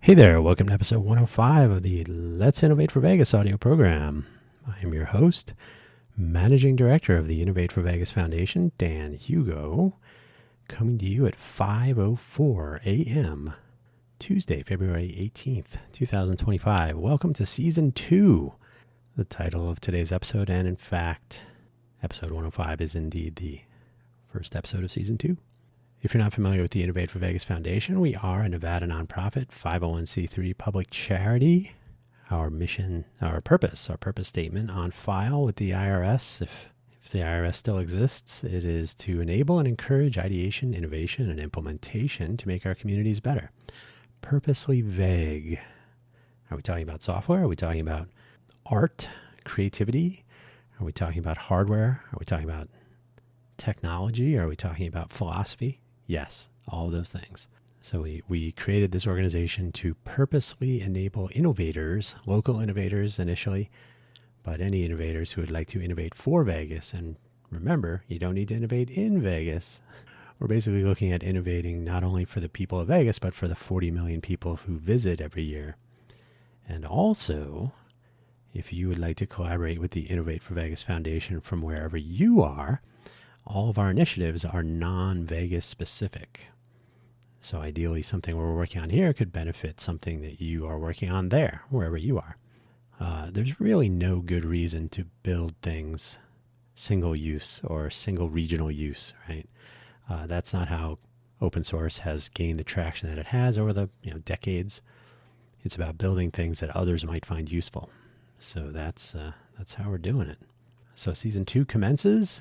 Hey there, welcome to episode 105 of the Let's Innovate for Vegas audio program. I am your host, Managing Director of the Innovate for Vegas Foundation, Dan Hugo, coming to you at 5:04 a.m., Tuesday, February 18th, 2025. Welcome to Season 2, the title of today's episode, and in fact, episode 105 is indeed the first episode of Season 2. If you're not familiar with the Innovate for Vegas Foundation, we are a Nevada nonprofit, 501c3 public charity. Our mission, our purpose statement on file with the IRS, if the IRS still exists, it is to enable and encourage ideation, innovation, and implementation to make our communities better. Purposely vague. Are we talking about software? Are we talking about art, creativity? Are we talking about hardware? Are we talking about technology? Are we talking about philosophy? Yes, all of those things. So we created this organization to purposely enable innovators, local innovators initially, but any innovators who would like to innovate for Vegas. And remember, you don't need to innovate in Vegas. We're basically looking at innovating not only for the people of Vegas, but for the 40 million people who visit every year. And also, if you would like to collaborate with the Innovate for Vegas Foundation from wherever you are, all of our initiatives are non-Vegas specific. So ideally, something we're working on here could benefit something that you are working on there, wherever you are. There's really no good reason to build things single use or single regional use, right? That's not how open source has gained the traction that it has over the decades. It's about building things that others might find useful. So that's how we're doing it. So season 2 commences.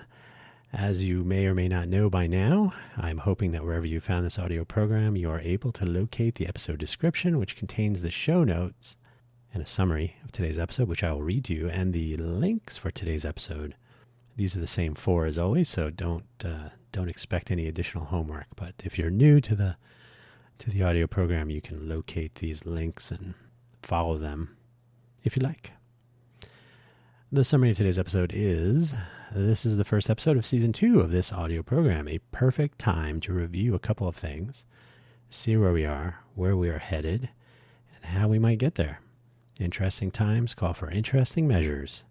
As you may or may not know by now, I'm hoping that wherever you found this audio program, you are able to locate the episode description, which contains the show notes and a summary of today's episode, which I will read to you, and the links for today's episode. These are the same 4 as always, so don't expect any additional homework. But if you're new to the audio program, you can locate these links and follow them if you like. The summary of today's episode is, this is the first episode of Season 2 of this audio program, a perfect time to review a couple of things, see where we are headed, and how we might get there. Interesting times call for interesting measures!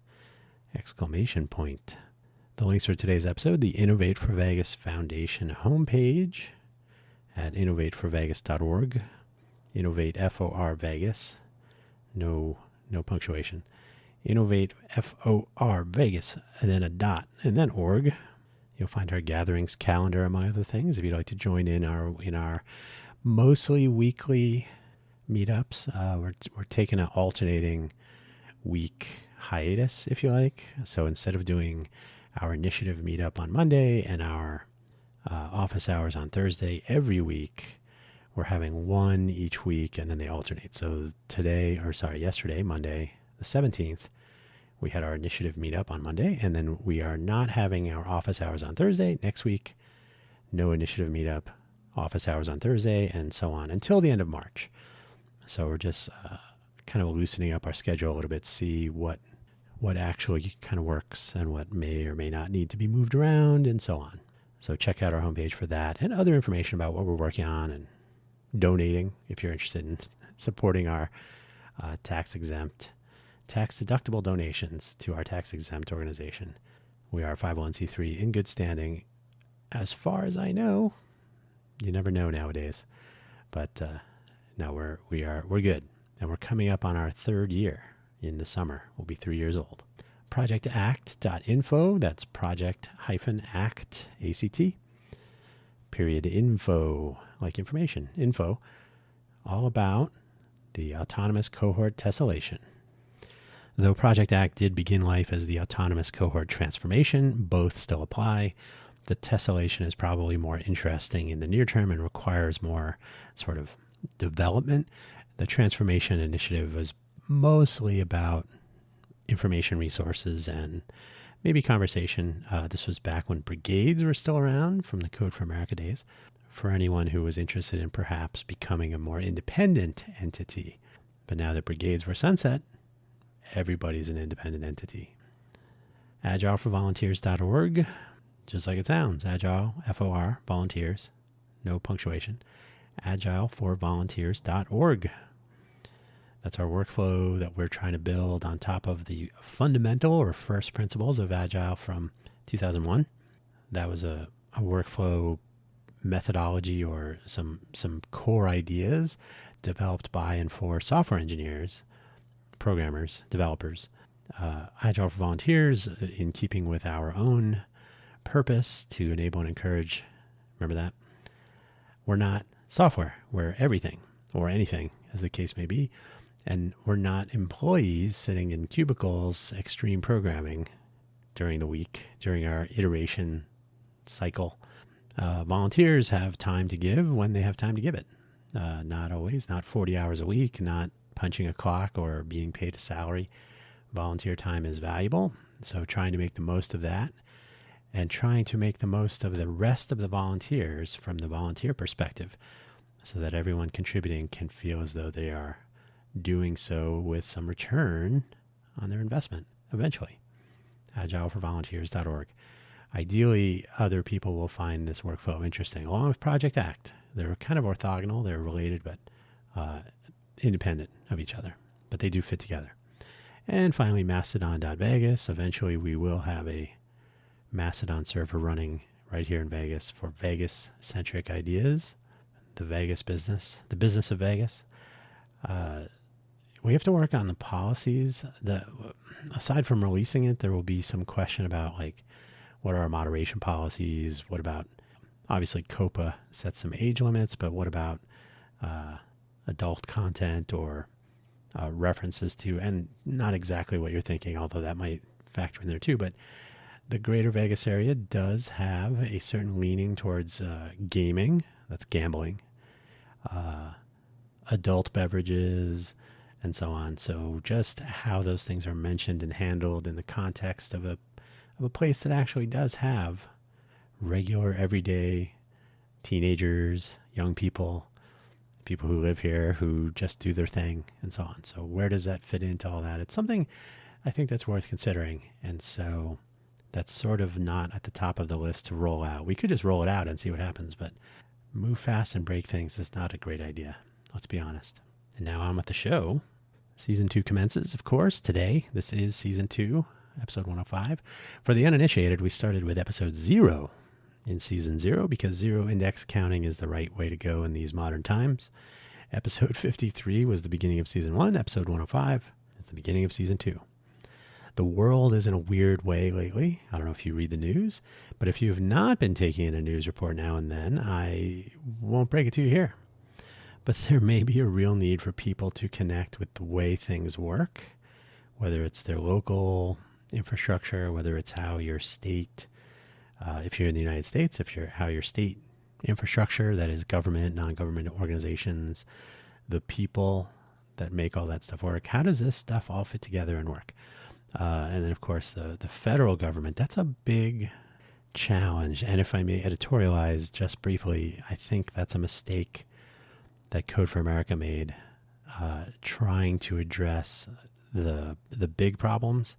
Exclamation point. The links for today's episode, the Innovate for Vegas Foundation homepage at innovateforvegas.org, Innovate FOR Vegas, no punctuation. Innovate FOR Vegas, and then a dot, and then org. You'll find our gatherings calendar, among other things, if you'd like to join in our mostly weekly meetups. We're taking an alternating week hiatus, if you like. So instead of doing our initiative meetup on Monday and our office hours on Thursday every week, we're having one each week, and then they alternate. So yesterday, Monday, the 17th, we had our initiative meetup on Monday, and then we are not having our office hours on Thursday. Next week, no initiative meetup, office hours on Thursday, and so on until the end of March. So we're just kind of loosening up our schedule a little bit, see what actually kind of works and what may or may not need to be moved around, and so on. So check out our homepage for that and other information about what we're working on and donating if you're interested in supporting our tax-deductible donations to our tax-exempt organization. We are 501c3 in good standing. As far as I know, you never know nowadays, but no, we're good, and we're coming up on our 3rd year in the summer. We'll be 3 years old. projectact.info, that's project-act, A-C-T, period info, like information, info, all about the autonomous cohort tessellation. Though Project ACT did begin life as the autonomous cohort transformation, both still apply. The tessellation is probably more interesting in the near term and requires more sort of development. The transformation initiative was mostly about information resources and maybe conversation. This was back when brigades were still around from the Code for America days, for anyone who was interested in perhaps becoming a more independent entity. But now that brigades were sunset, everybody's an independent entity. agileforvolunteers.org, just like it sounds. Agile, FOR, volunteers, no punctuation. agileforvolunteers.org That's our workflow that we're trying to build on top of the fundamental or first principles of Agile from 2001. That was a workflow methodology or some core ideas developed by and for software engineers, programmers, developers. Agile for Volunteers, in keeping with our own purpose to enable and encourage, remember that? We're not software, we're everything or anything, as the case may be. And we're not employees sitting in cubicles, extreme programming during the week, during our iteration cycle. Volunteers have time to give when they have time to give it. Not always, not 40 hours a week, not punching a clock or being paid a salary. Volunteer time is valuable. So trying to make the most of that and trying to make the most of the rest of the volunteers from the volunteer perspective so that everyone contributing can feel as though they are doing so with some return on their investment eventually. agileforvolunteers.org. Ideally, other people will find this workflow interesting, along with Project Act. They're kind of orthogonal, they're related, but independent of each other, but they do fit together. And finally, Mastodon.Vegas. Eventually, we will have a Mastodon server running right here in Vegas for Vegas-centric ideas, the Vegas business, the business of Vegas. We have to work on the policies that, aside from releasing it, there will be some question about like, what are our moderation policies? What about, obviously COPA sets some age limits, but what about adult content or references to, and not exactly what you're thinking, although that might factor in there too, but the greater Vegas area does have a certain leaning towards gaming, that's gambling, adult beverages, and so on. So just how those things are mentioned and handled in the context of a place that actually does have regular, everyday teenagers, young people, people who live here who just do their thing, and so on. So where does that fit into all that? It's something I think that's worth considering. And so that's sort of not at the top of the list to roll out. We could just roll it out and see what happens, but move fast and break things is not a great idea. Let's be honest. And now on with the show. Season 2 commences, of course, today. This is Season 2, Episode 105. For the uninitiated, we started with Episode 0 in Season 0 because zero index counting is the right way to go in these modern times. Episode 53 was the beginning of Season 1. Episode 105 is the beginning of Season 2. The world is in a weird way lately. I don't know if you read the news, but if you have not been taking in a news report now and then, I won't break it to you here. But there may be a real need for people to connect with the way things work, whether it's their local infrastructure, whether it's how your state, if you're in the United States, how your state infrastructure, that is government, non-government organizations, the people that make all that stuff work. How does this stuff all fit together and work? And then, of course, the federal government, that's a big challenge. And if I may editorialize just briefly, I think that's a mistake that Code for America made, trying to address the big problems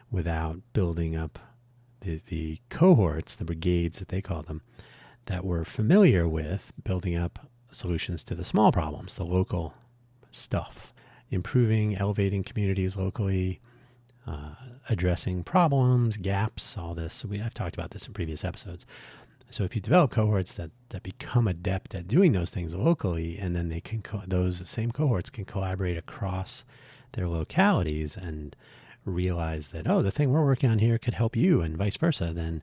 without building up the cohorts, the brigades that they call them, that were familiar with building up solutions to the small problems, the local stuff, improving, elevating communities locally, addressing problems, gaps, all this. I've talked about this in previous episodes. So if you develop cohorts that become adept at doing those things locally, and then they can those same cohorts can collaborate across their localities and realize that, oh, the thing we're working on here could help you, and vice versa, then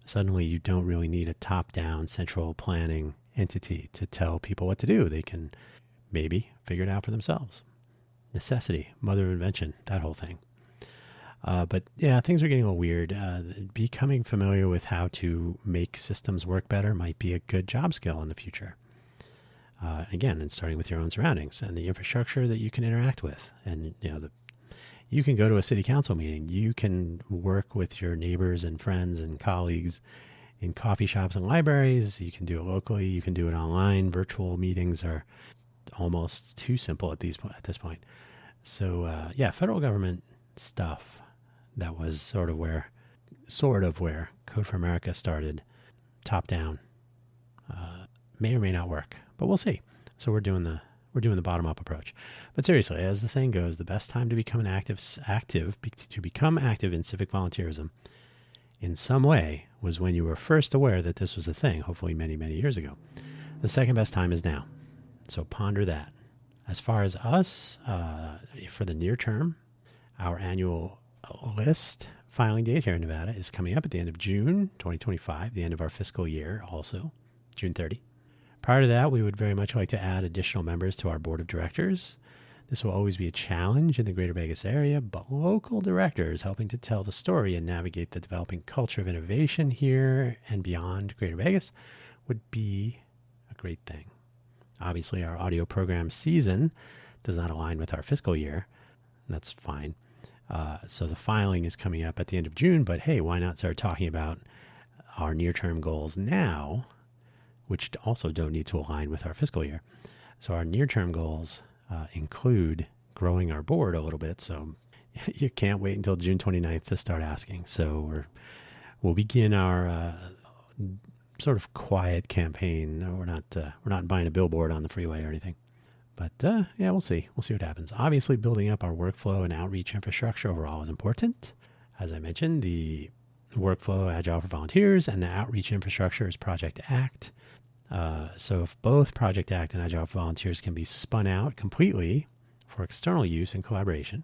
suddenly you don't really need a top-down central planning entity to tell people what to do. They can maybe figure it out for themselves. Necessity, mother of invention, that whole thing. But yeah, things are getting a little weird. Becoming familiar with how to make systems work better might be a good job skill in the future. Again, and starting with your own surroundings and the infrastructure that you can interact with. And you can go to a city council meeting. You can work with your neighbors and friends and colleagues in coffee shops and libraries. You can do it locally. You can do it online. Virtual meetings are almost too simple at this point. So yeah, federal government stuff. That was sort of where Code for America started, top down. May or may not work, but we'll see. So we're doing we're doing the bottom up approach. But seriously, as the saying goes, the best time to become active in civic volunteerism in some way was when you were first aware that this was a thing, hopefully many, many years ago. The second best time is now. So ponder that. As far as us, for the near term, our annual list filing date here in Nevada is coming up at the end of June 2025, the end of our fiscal year also, June 30. Prior to that, we would very much like to add additional members to our board of directors. This will always be a challenge in the Greater Vegas area, but local directors helping to tell the story and navigate the developing culture of innovation here and beyond Greater Vegas would be a great thing. Obviously, our audio program season does not align with our fiscal year. That's fine. So the filing is coming up at the end of June, but hey, why not start talking about our near-term goals now, which also don't need to align with our fiscal year. So our near-term goals include growing our board a little bit. So you can't wait until June 29th to start asking. So we'll begin our sort of quiet campaign. We're not buying a billboard on the freeway or anything. But yeah, we'll see. We'll see what happens. Obviously, building up our workflow and outreach infrastructure overall is important. As I mentioned, the workflow Agile for Volunteers and the outreach infrastructure is Project ACT. So if both Project ACT and Agile for Volunteers can be spun out completely for external use and collaboration,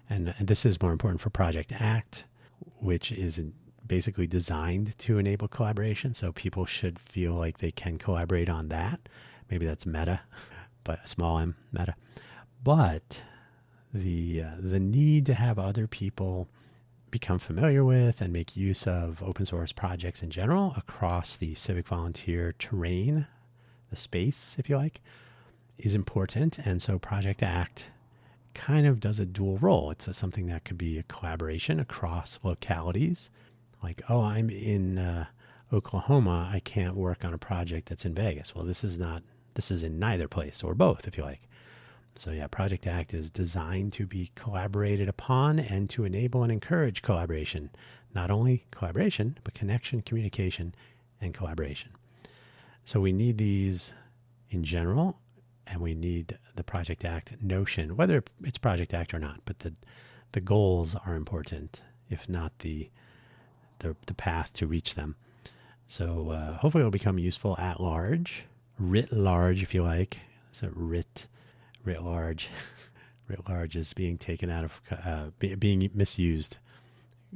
and this is more important for Project ACT, which is basically designed to enable collaboration. So people should feel like they can collaborate on that. Maybe that's meta, but small m, meta. But the need to have other people become familiar with and make use of open source projects in general across the civic volunteer terrain, the space, if you like, is important. And so Project ACT kind of does a dual role. It's something that could be a collaboration across localities. Like, oh, I'm in Oklahoma. I can't work on a project that's in Vegas. Well, this is in neither place, or both, if you like. So yeah, Project ACT is designed to be collaborated upon and to enable and encourage collaboration. Not only collaboration, but connection, communication, and collaboration. So we need these in general, and we need the Project ACT notion, whether it's Project ACT or not, but the goals are important, if not the path to reach them. So hopefully it'll become useful at large, writ large, if you like. So writ large. Writ large is being taken out of, being misused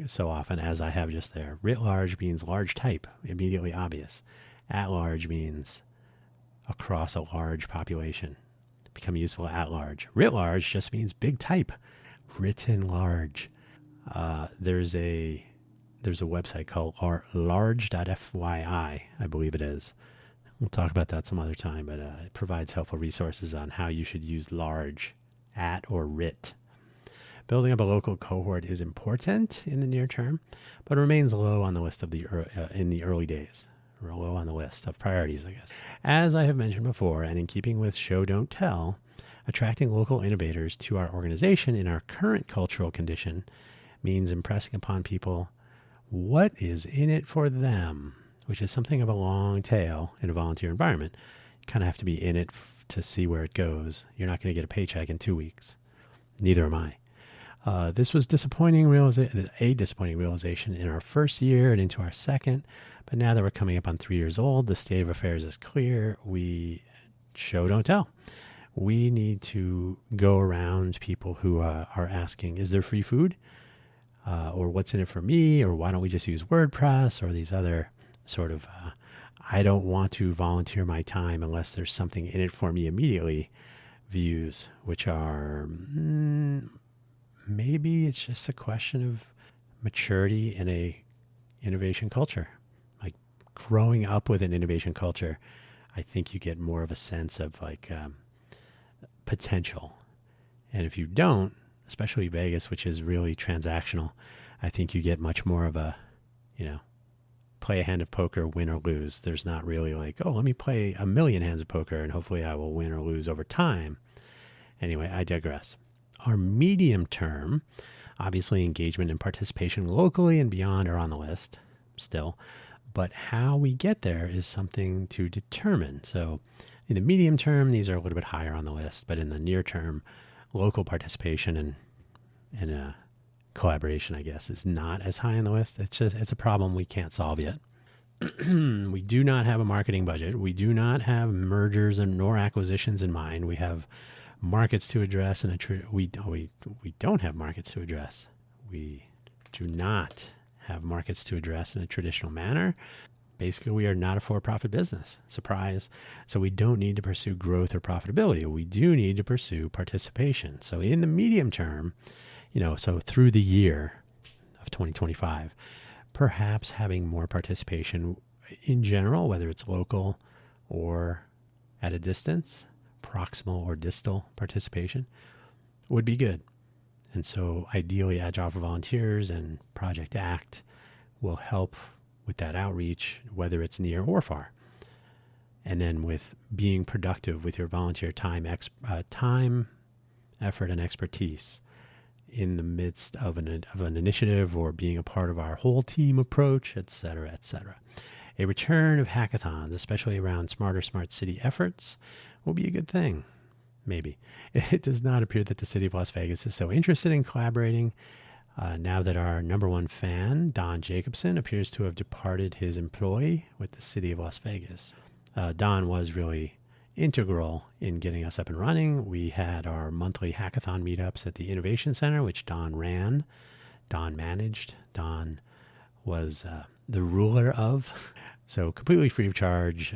so often, as I have just there. Writ large means large type, immediately obvious. At large means across a large population. Become useful at large. Writ large just means big type. Written large. There's a website called large.fyi, I believe it is. We'll talk about that some other time, but it provides helpful resources on how you should use large, at, or writ. Building up a local cohort is important in the near term, but remains low on the list of in the early days. Or low on the list of priorities, I guess. As I have mentioned before, and in keeping with show don't tell, attracting local innovators to our organization in our current cultural condition means impressing upon people what is in it for them, which is something of a long tail in a volunteer environment. You kind of have to be in it to see where it goes. You're not going to get a paycheck in 2 weeks. Neither am I. This was a disappointing realization in our first year and into our second. But now that we're coming up on 3 years old, the state of affairs is clear. We show don't tell. We need to go around people who are asking, is there free food? Or what's in it for me? Or why don't we just use WordPress? Or these other sort of, I don't want to volunteer my time unless there's something in it for me immediately views, which are maybe it's just a question of maturity in a innovation culture. Like growing up with an innovation culture, I think you get more of a sense of like potential. And if you don't, especially Vegas, which is really transactional, I think you get much more of a, play a hand of poker, win or lose. There's not really like, oh, let me play 1,000,000 hands of poker and hopefully I will win or lose over time. Anyway, I digress. Our medium term, obviously engagement and participation locally and beyond are on the list still, but how we get there is something to determine. So In the medium term, these are a little bit higher on the list, but in the near term, local participation and collaboration, I guess, is not as high on the list. It's a problem we can't solve yet. We do not have a marketing budget. We do not have mergers nor acquisitions in mind. We have markets to address, and we don't have markets to address. We do not have markets to address in a traditional manner. Basically, we are not a for-profit business. Surprise. So we don't need to pursue growth or profitability. We do need to pursue participation. So in the medium term, so through the year of 2025, perhaps having more participation in general, whether it's local or at a distance, proximal or distal participation, would be good. And so ideally, Agile for Volunteers and Project ACT will help with that outreach, whether it's near or far. And then with being productive with your volunteer time, effort, and expertise in the midst of an initiative or being a part of our whole team approach, et cetera, et cetera. A return of hackathons, especially around smarter smart city efforts, will be a good thing. Maybe. It does not appear that the city of Las Vegas is so interested in collaborating now that our number one fan, Don Jacobson, appears to have departed his employ with the city of Las Vegas. Don was really integral in getting us up and running. We had our monthly hackathon meetups at the Innovation Center, which Don ran, Don managed, Don was the ruler of. So completely free of charge,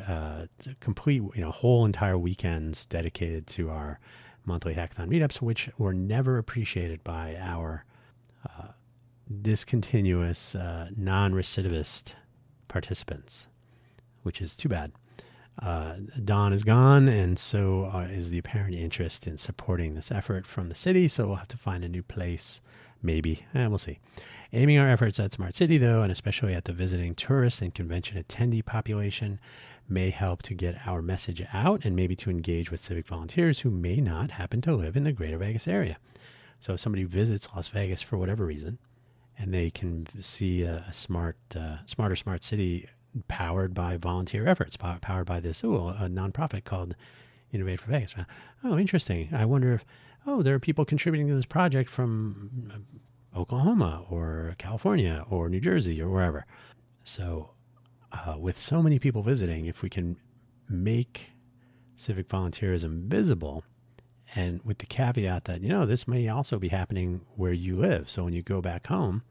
complete, whole entire weekends dedicated to our monthly hackathon meetups, which were never appreciated by our discontinuous, non-recidivist participants, which is too bad. Don is gone, and so is the apparent interest in supporting this effort from the city, so we'll have to find a new place, maybe. We'll see. Aiming our efforts at Smart City, though, and especially at the visiting tourist and convention attendee population, may help to get our message out and maybe to engage with civic volunteers who may not happen to live in the greater Vegas area. So if somebody visits Las Vegas for whatever reason, and they can see a smarter smart city powered by volunteer efforts, powered by this, a nonprofit called Innovate for Vegas. Oh, interesting. I wonder if, there are people contributing to this project from Oklahoma or California or New Jersey or wherever. So with so many people visiting, if we can make civic volunteerism visible, and with the caveat that, this may also be happening where you live. So when you go back home,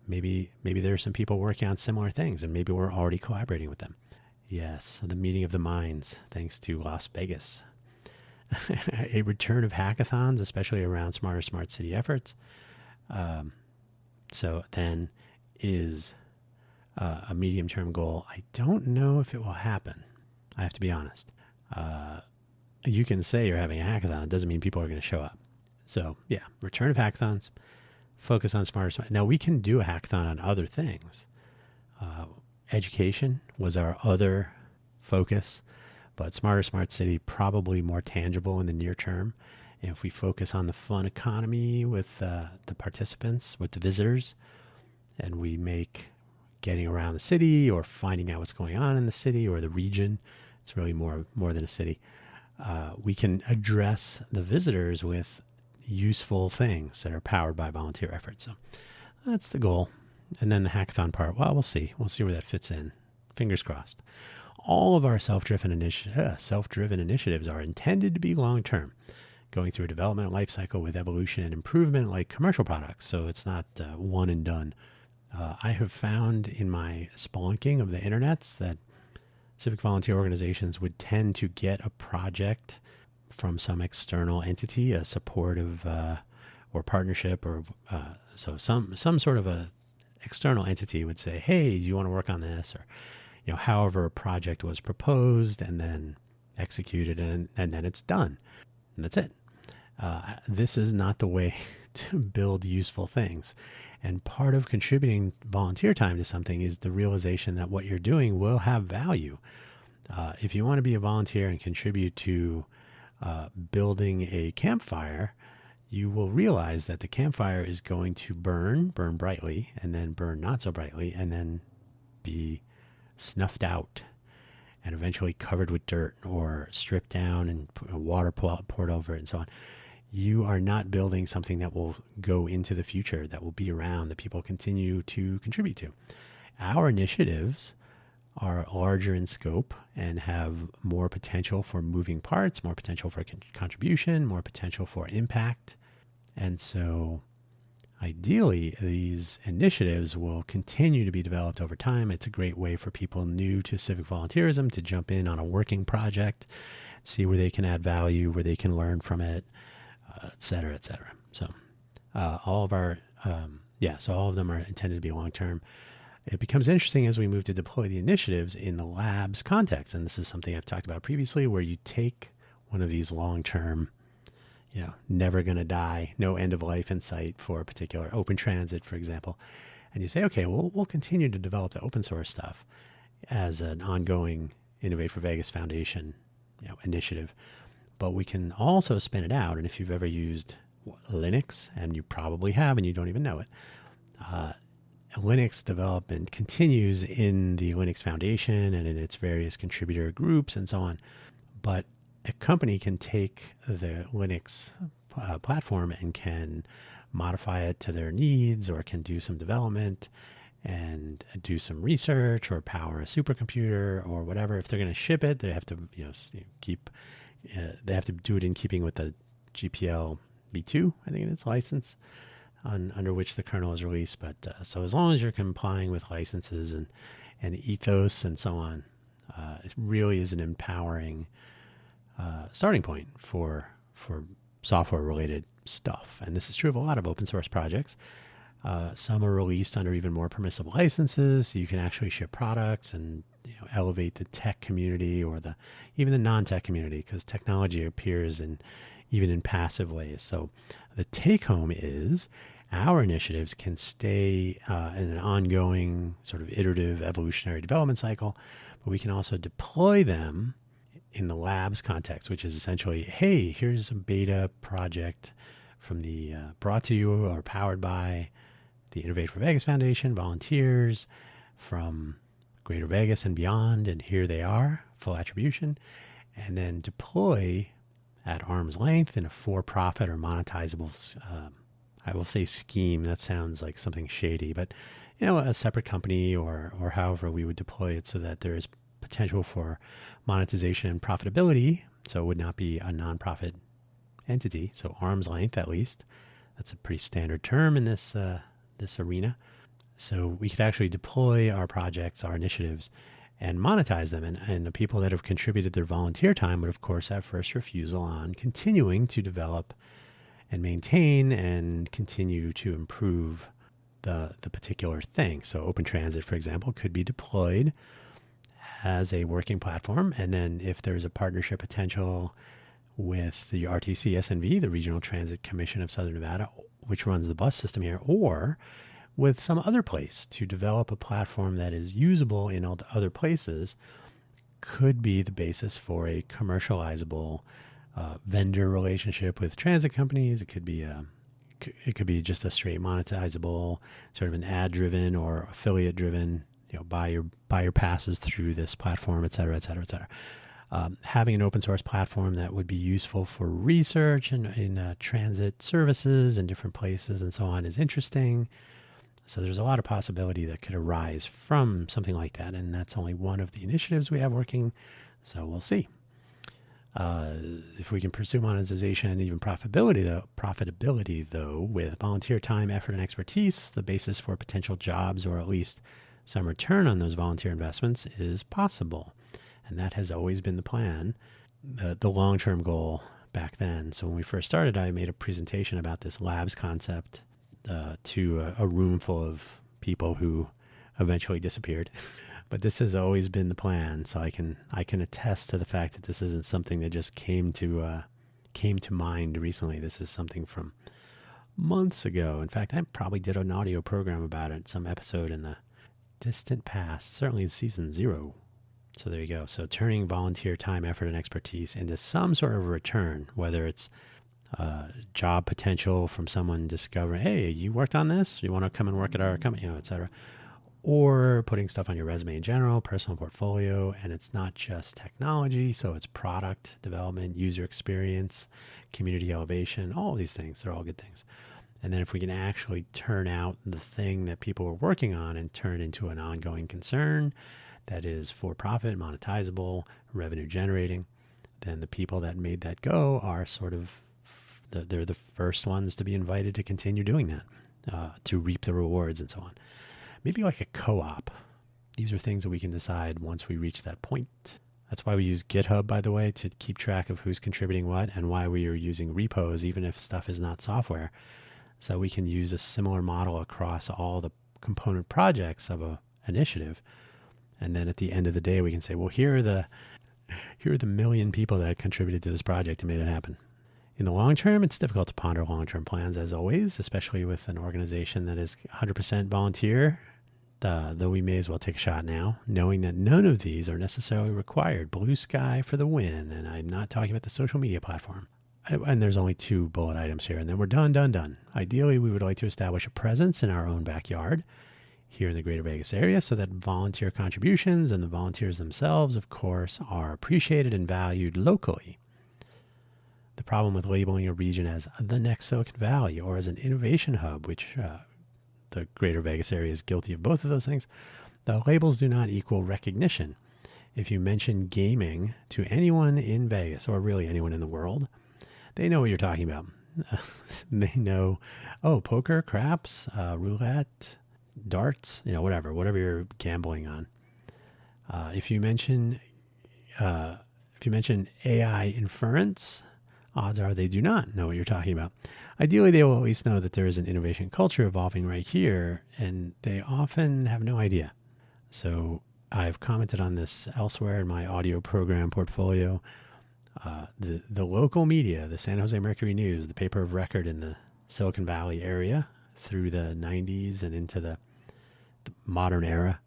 maybe there are some people working on similar things, and maybe we're already collaborating with them. Yes, the meeting of the minds, thanks to Las Vegas. A return of hackathons, especially around smarter smart city efforts. So then is a medium-term goal. I don't know if it will happen. I have to be honest. You can say you're having a hackathon. It doesn't mean people are going to show up. So yeah, return of hackathons, focus on smarter smart. Now we can do a hackathon on other things. Education was our other focus, but smarter smart city probably more tangible in the near term. And if we focus on the fun economy with the participants, with the visitors, and we make getting around the city or finding out what's going on in the city or the region, it's really more than a city. We can address the visitors with useful things that are powered by volunteer efforts. So that's the goal. And then the hackathon part, well, we'll see. We'll see where that fits in. Fingers crossed. All of our self-driven initiatives are intended to be long-term, going through a development life cycle with evolution and improvement like commercial products. So it's not one and done. I have found in my spelunking of the internets that civic volunteer organizations would tend to get a project from some external entity, a supportive or partnership, or so some sort of a external entity would say, "Hey, you want to work on this?" Or however a project was proposed and then executed, and then it's done, and that's it. This is not the way to build useful things. And part of contributing volunteer time to something is the realization that what you're doing will have value. If you want to be a volunteer and contribute to building a campfire, you will realize that the campfire is going to burn brightly, and then burn not so brightly, and then be snuffed out. and eventually covered with dirt or stripped down and water poured over it and so on. You are not building something that will go into the future, that will be around, that people continue to contribute to. Our initiatives are larger in scope and have more potential for moving parts, more potential for contribution, more potential for impact. And so ideally, these initiatives will continue to be developed over time. It's a great way for people new to civic volunteerism to jump in on a working project, see where they can add value, where they can learn from it, et cetera, et cetera. So all of our, so all of them are intended to be long-term. It becomes interesting as we move to deploy the initiatives in the labs context. And this is something I've talked about previously, where you take one of these long-term, never going to die, no end of life in sight for a particular open transit, for example. And you say, okay, well, we'll continue to develop the open source stuff as an ongoing Innovate for Vegas Foundation, initiative. But we can also spin it out. And if you've ever used Linux, and you probably have, and you don't even know it, Linux development continues in the Linux Foundation and in its various contributor groups and so on. But a company can take the Linux platform and can modify it to their needs, or can do some development and do some research or power a supercomputer or whatever. If they're going to ship it, they have to they have to do it in keeping with the GPL v2, I think it is, license under which the kernel is released. But so as long as you're complying with licenses and ethos and so on, it really is an empowering starting point for software related stuff. And this is true of a lot of open source projects. Some are released under even more permissive licenses, so you can actually ship products and elevate the tech community or even the non-tech community, because technology appears even in passive ways. So the take home is our initiatives can stay in an ongoing sort of iterative evolutionary development cycle, but we can also deploy them in the labs context, which is essentially, hey, here's a beta project from the brought to you or powered by the Innovate for Vegas Foundation, volunteers from Greater Vegas and beyond, and here they are, full attribution, and then deploy at arm's length in a for-profit or monetizable, I will say scheme. That sounds like something shady, but a separate company or however we would deploy it so that there is potential for monetization and profitability. So it would not be a nonprofit entity. So arm's length, at least. That's a pretty standard term in this arena. So we could actually deploy our projects, our initiatives, and monetize them. And the people that have contributed their volunteer time would, of course, have first refusal on continuing to develop and maintain and continue to improve the particular thing. So Open Transit, for example, could be deployed as a working platform. And then if there's a partnership potential with the RTC SNV, the Regional Transit Commission of Southern Nevada, which runs the bus system here, or with some other place to develop a platform that is usable in all the other places, could be the basis for a commercializable vendor relationship with transit companies. It could be just a straight monetizable, sort of an ad-driven or affiliate-driven, buy your passes through this platform, et cetera, et cetera, et cetera. Having an open source platform that would be useful for research and in transit services in different places and so on is interesting. So there's a lot of possibility that could arise from something like that, and that's only one of the initiatives we have working, so we'll see. If we can pursue monetization and even profitability, though, with volunteer time, effort, and expertise, the basis for potential jobs or at least some return on those volunteer investments is possible. And that has always been the plan, the long-term goal back then. So when we first started, I made a presentation about this labs concept to a room full of people who eventually disappeared. But this has always been the plan, so I can attest to the fact that this isn't something that just came to mind recently. This is something from months ago. In fact, I probably did an audio program about it, some episode in the distant past, certainly season 0. So there you go. So turning volunteer time, effort, and expertise into some sort of return, whether it's job potential from someone discovering, hey, you worked on this, you want to come and work at our company, et cetera, or putting stuff on your resume in general, personal portfolio. And it's not just technology. So it's product development, user experience, community elevation, all these things. They're all good things. And then if we can actually turn out the thing that people are working on and turn it into an ongoing concern that is for profit, monetizable, revenue generating, then the people that made that go are sort of, they're the first ones to be invited to continue doing that, to reap the rewards and so on. Maybe like a co-op. These are things that we can decide once we reach that point. That's why we use GitHub, by the way, to keep track of who's contributing what, and why we are using repos, even if stuff is not software. So we can use a similar model across all the component projects of a initiative. And then at the end of the day, we can say, well, here are the million people that contributed to this project and made it happen. In the long term, it's difficult to ponder long-term plans, as always, especially with an organization that is 100% volunteer, though we may as well take a shot now, knowing that none of these are necessarily required. Blue sky for the win, and I'm not talking about the social media platform. And there's only 2 bullet items here, and then we're done. Ideally, we would like to establish a presence in our own backyard here in the greater Vegas area so that volunteer contributions and the volunteers themselves, of course, are appreciated and valued locally. The problem with labeling a region as the next Silicon Valley or as an innovation hub, which the greater Vegas area is guilty of both of those things, the labels do not equal recognition. If you mention gaming to anyone in Vegas, or really anyone in the world, they know what you're talking about. They know, poker, craps, roulette, darts, whatever you're gambling on. If you mention AI inference, odds are they do not know what you're talking about. Ideally, they will at least know that there is an innovation culture evolving right here, and they often have no idea. So I've commented on this elsewhere in my audio program portfolio. The local media, the San Jose Mercury News, the paper of record in the Silicon Valley area through the 90s and into the modern era,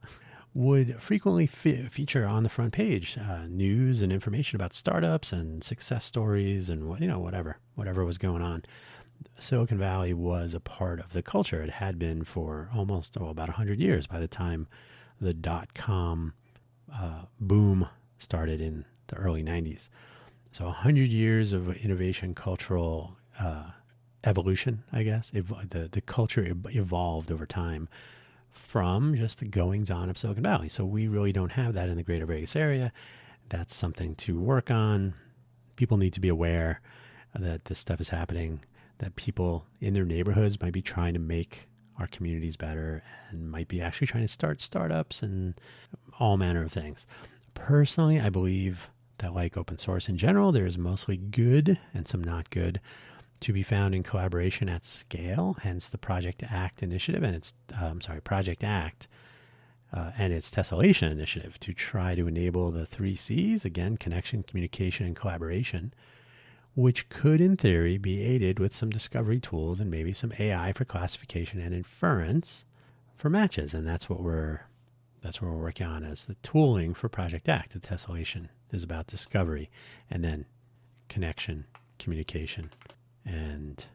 would frequently feature on the front page news and information about startups and success stories and whatever was going on. Silicon Valley was a part of the culture. It had been for almost about 100 years by the time the dot-com boom started in the early 90s. So 100 years of innovation, cultural evolution, I guess. The culture evolved over time from just the goings-on of Silicon Valley. So we really don't have that in the greater Vegas area. That's something to work on. People need to be aware that this stuff is happening, that people in their neighborhoods might be trying to make our communities better and might be actually trying to start startups and all manner of things. Personally, I believe that, like open source in general, there is mostly good and some not good to be found in collaboration at scale, hence the Project Act initiative and its Project Act and its tessellation initiative to try to enable the 3 C's, again, connection, communication, and collaboration, which could, in theory, be aided with some discovery tools and maybe some AI for classification and inference for matches. And that's what we're working on as the tooling for Project Act. The tessellation is about discovery, and then connection, communication, and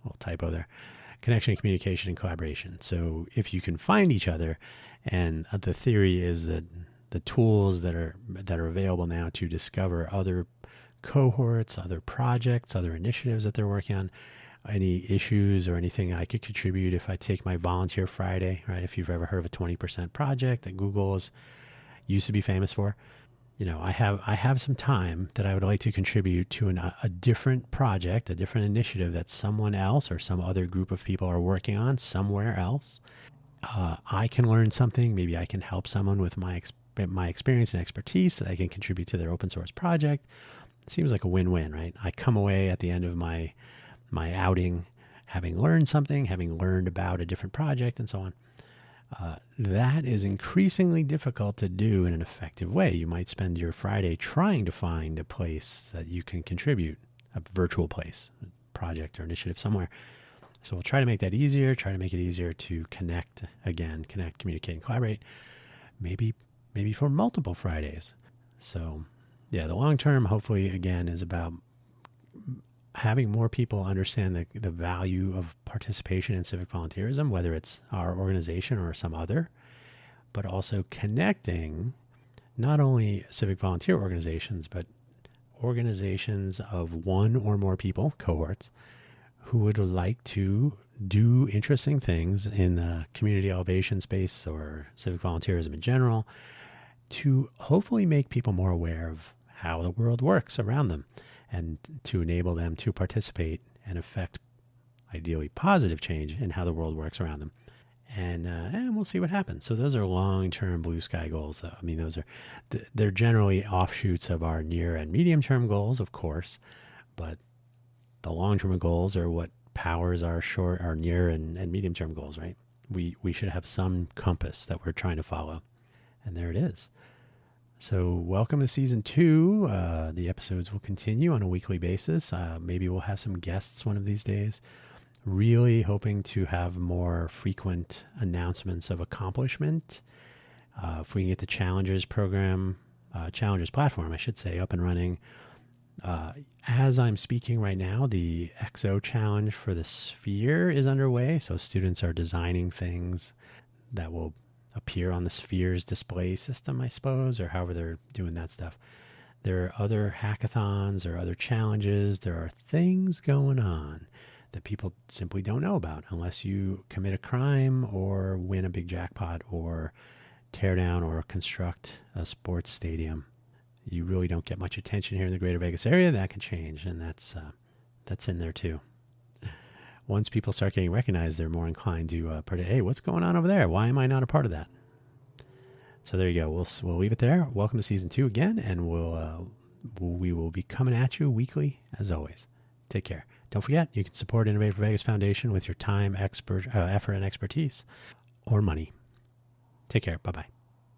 a little typo there. Connection, communication, and collaboration. So if you can find each other, and the theory is that the tools that are available now to discover other cohorts, other projects, other initiatives that they're working on, any issues or anything I could contribute if I take my Volunteer Friday, right? If you've ever heard of a 20% project that Google used to be famous for, I have some time that I would like to contribute to a different project, a different initiative that someone else or some other group of people are working on somewhere else. I can learn something. Maybe I can help someone with my experience and expertise that I can contribute to their open source project. It seems like a win-win, right? I come away at the end of my outing having learned something, having learned about a different project and so on. That is increasingly difficult to do in an effective way. You might spend your Friday trying to find a place that you can contribute, a virtual place, a project or initiative somewhere. So we'll try to make that easier, try to make it easier to connect, communicate, and collaborate, maybe for multiple Fridays. So yeah, the long term, hopefully, again, is about having more people understand the value of participation in civic volunteerism, whether it's our organization or some other, but also connecting not only civic volunteer organizations, but organizations of one or more people, cohorts, who would like to do interesting things in the community elevation space or civic volunteerism in general to hopefully make people more aware of how the world works around them and to enable them to participate and affect ideally positive change in how the world works around them. And we'll see what happens. So those are long-term blue sky goals. I mean, they're generally offshoots of our near and medium-term goals, of course, but the long-term goals are what powers our near and medium-term goals, right? We should have some compass that we're trying to follow, and there it is. So welcome to season 2. The episodes will continue on a weekly basis. Maybe we'll have some guests one of these days. Really hoping to have more frequent announcements of accomplishment. If we can get the Challengers platform, I should say, up and running. As I'm speaking right now, the XO challenge for the Sphere is underway. So students are designing things that will appear on the Sphere's display system, I suppose, or however they're doing that stuff. There are other hackathons or other challenges. There are things going on that people simply don't know about unless you commit a crime or win a big jackpot or tear down or construct a sports stadium. You really don't get much attention here in the greater Vegas area. That can change, and that's in there too. Once people start getting recognized, they're more inclined to hey, what's going on over there? Why am I not a part of that? So there you go. We'll leave it there. Welcome to season 2 again, and we will be coming at you weekly as always. Take care. Don't forget, you can support Innovate for Vegas Foundation with your time, effort, and expertise, or money. Take care. Bye-bye.